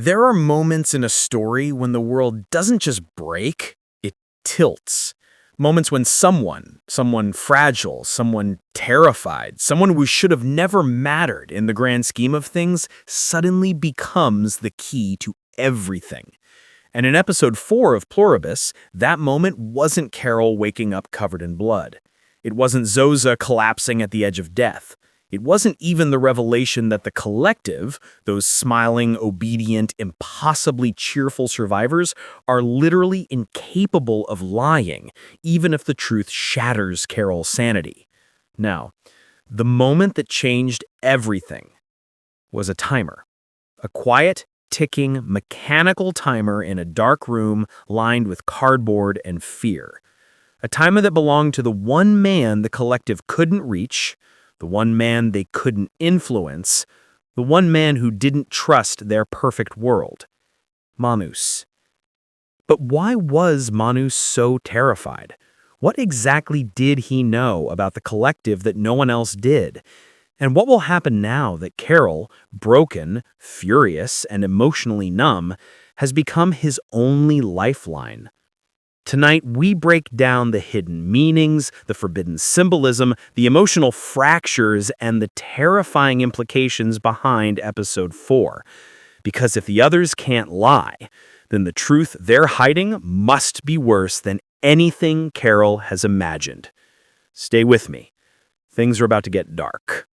There are moments in a story when the world doesn't just break, it tilts. Moments when someone fragile, someone terrified, someone who should have never mattered in the grand scheme of things, suddenly becomes the key to everything. And in episode 4 of Pluribus, that moment wasn't Carol waking up covered in blood. It wasn't Zoza collapsing at the edge of death. It wasn't even the revelation that the collective, those smiling, obedient, impossibly cheerful survivors, are literally incapable of lying, even if the truth shatters Carol's sanity. Now, the moment that changed everything was a timer. A quiet, ticking, mechanical timer in a dark room lined with cardboard and fear. A timer that belonged to the one man the collective couldn't reach, the one man they couldn't influence, the one man who didn't trust their perfect world. Manus. But why was Manus so terrified? What exactly did he know about the collective that no one else did? And what will happen now that Carol, broken, furious, and emotionally numb, has become his only lifeline? Tonight, we break down the hidden meanings, the forbidden symbolism, the emotional fractures, and the terrifying implications behind episode 4. Because if the others can't lie, then the truth they're hiding must be worse than anything Carol has imagined. Stay with me. Things are about to get dark.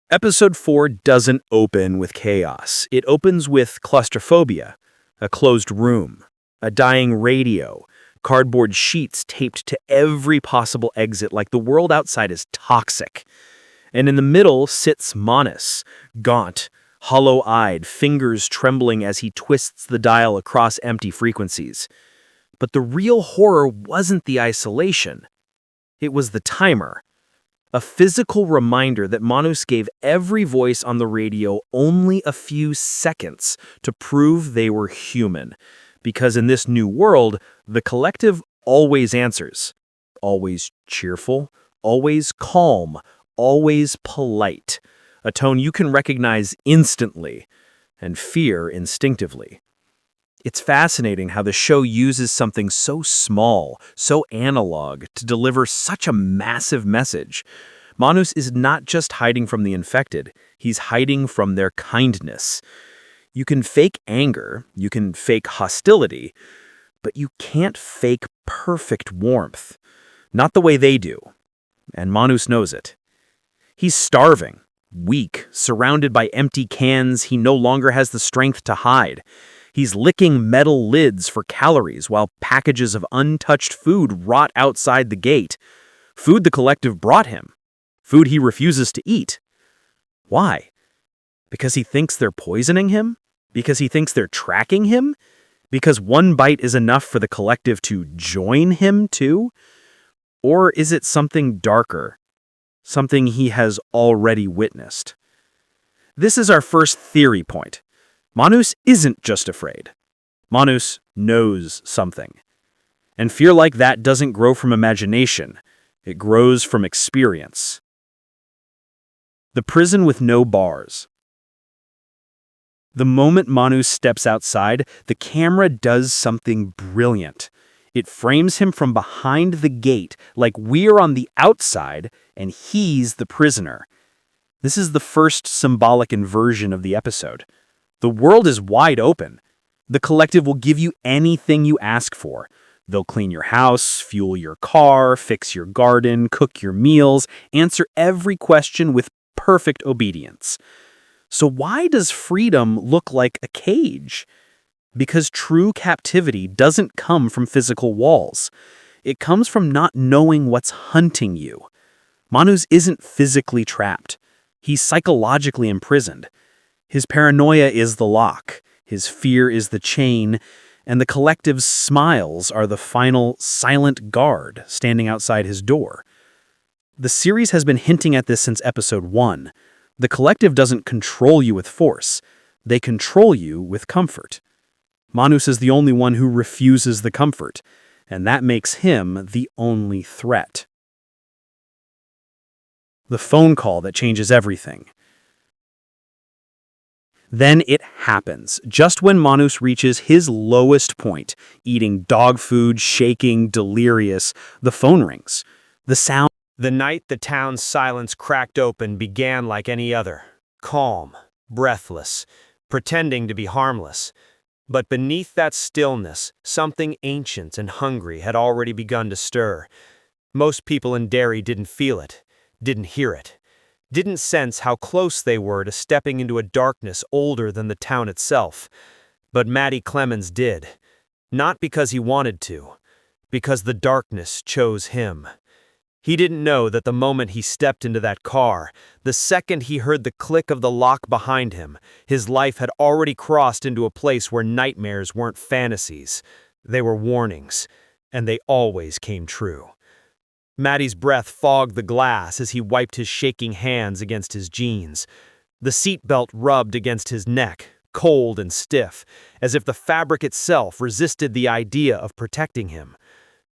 Episode 4 doesn't open with chaos. It opens with claustrophobia, a closed room, a dying radio, cardboard sheets taped to every possible exit like the world outside is toxic. And in the middle sits Manus, gaunt, hollow-eyed, fingers trembling as he twists the dial across empty frequencies. But the real horror wasn't the isolation. It was the timer. A physical reminder that Manus gave every voice on the radio only a few seconds to prove they were human. Because in this new world, the collective always answers. Always cheerful, always calm, always polite. A tone you can recognize instantly and fear instinctively. It's fascinating how the show uses something so small, so analog, to deliver such a massive message. Manus is not just hiding from the infected, he's hiding from their kindness. You can fake anger, you can fake hostility, but you can't fake perfect warmth. Not the way they do. And Manus knows it. He's starving, weak, surrounded by empty cans he no longer has the strength to hide. He's licking metal lids for calories while packages of untouched food rot outside the gate. Food the collective brought him. Food he refuses to eat. Why? Because he thinks they're poisoning him? Because he thinks they're tracking him? Because one bite is enough for the collective to join him too? Or is it something darker? Something he has already witnessed? This is our first theory point. Manus isn't just afraid. Manus knows something. And fear like that doesn't grow from imagination. It grows from experience. The prison with no bars. The moment Manus steps outside, the camera does something brilliant. It frames him from behind the gate like we're on the outside and he's the prisoner. This is the first symbolic inversion of the episode. The world is wide open. The collective will give you anything you ask for. They'll clean your house, fuel your car, fix your garden, cook your meals, answer every question with perfect obedience. So why does freedom look like a cage? Because true captivity doesn't come from physical walls. It comes from not knowing what's hunting you. Manus isn't physically trapped. He's psychologically imprisoned. His paranoia is the lock, his fear is the chain, and the collective's smiles are the final silent guard standing outside his door. The series has been hinting at this since episode 1. The collective doesn't control you with force. They control you with comfort. Manus is the only one who refuses the comfort, and that makes him the only threat. The phone call that changes everything. Then it happens, just when Manus reaches his lowest point, eating dog food, shaking, delirious, the phone rings. The sound. The night the town's silence cracked open began like any other, calm, breathless, pretending to be harmless. But beneath that stillness, something ancient and hungry had already begun to stir. Most people in Derry didn't feel it, didn't hear it, didn't sense how close they were to stepping into a darkness older than the town itself. But Matty Clemens did. Not because he wanted to, because the darkness chose him. He didn't know that the moment he stepped into that car, the second he heard the click of the lock behind him, his life had already crossed into a place where nightmares weren't fantasies. They were warnings, and they always came true. Matty's breath fogged the glass as he wiped his shaking hands against his jeans. The seatbelt rubbed against his neck, cold and stiff, as if the fabric itself resisted the idea of protecting him.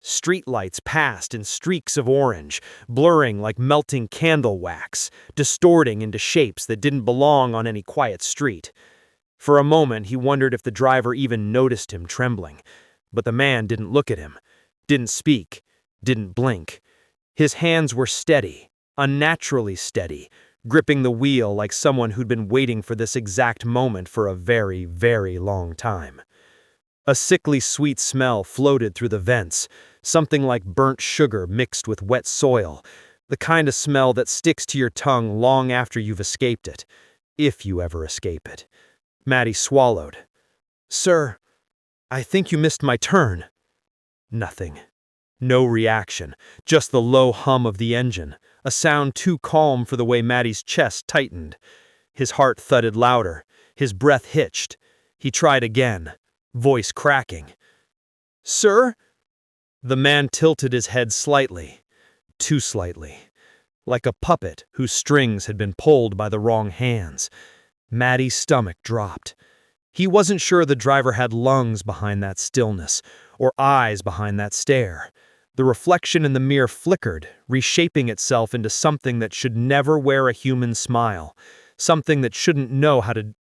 Streetlights passed in streaks of orange, blurring like melting candle wax, distorting into shapes that didn't belong on any quiet street. For a moment, he wondered if the driver even noticed him trembling. But the man didn't look at him, didn't speak, didn't blink. His hands were steady, unnaturally steady, gripping the wheel like someone who'd been waiting for this exact moment for a very, very long time. A sickly sweet smell floated through the vents, something like burnt sugar mixed with wet soil, the kind of smell that sticks to your tongue long after you've escaped it, if you ever escape it. Matty swallowed. "Sir, I think you missed my turn." Nothing. No reaction, just the low hum of the engine, a sound too calm for the way Matty's chest tightened. His heart thudded louder, his breath hitched. He tried again, voice cracking. "Sir?" The man tilted his head slightly, too slightly, like a puppet whose strings had been pulled by the wrong hands. Matty's stomach dropped. He wasn't sure the driver had lungs behind that stillness, or eyes behind that stare. The reflection in the mirror flickered, reshaping itself into something that should never wear a human smile, something that shouldn't know how to.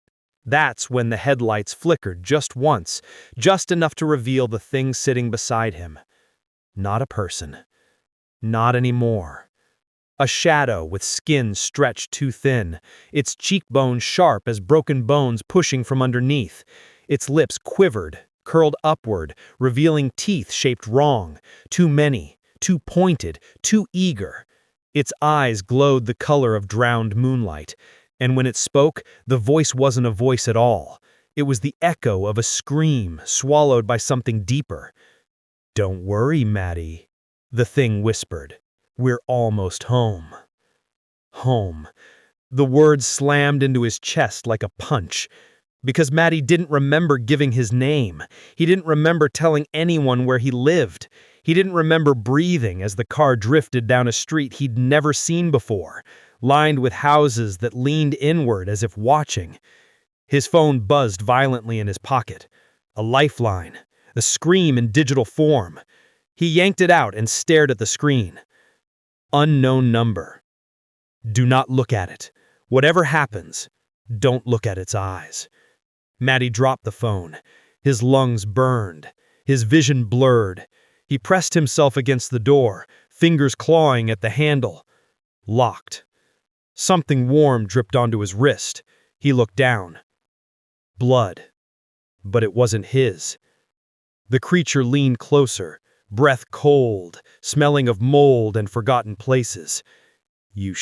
That's when the headlights flickered just once, just enough to reveal the thing sitting beside him. Not a person. Not anymore. A shadow with skin stretched too thin, its cheekbones sharp as broken bones pushing from underneath. Its lips quivered, curled upward, revealing teeth shaped wrong, too many, too pointed, too eager. Its eyes glowed the color of drowned moonlight, and when it spoke, the voice wasn't a voice at all. It was the echo of a scream swallowed by something deeper. "Don't worry, Matty," the thing whispered. "We're almost home." Home. The words slammed into his chest like a punch. Because Matty didn't remember giving his name. He didn't remember telling anyone where he lived. He didn't remember breathing as the car drifted down a street he'd never seen before, lined with houses that leaned inward as if watching. His phone buzzed violently in his pocket. A lifeline. A scream in digital form. He yanked it out and stared at the screen. Unknown number. Do not look at it. Whatever happens, don't look at its eyes. Matty dropped the phone. His lungs burned. His vision blurred. He pressed himself against the door, fingers clawing at the handle. Locked. Something warm dripped onto his wrist. He looked down. Blood. But it wasn't his. The creature leaned closer, breath cold, smelling of mold and forgotten places. "You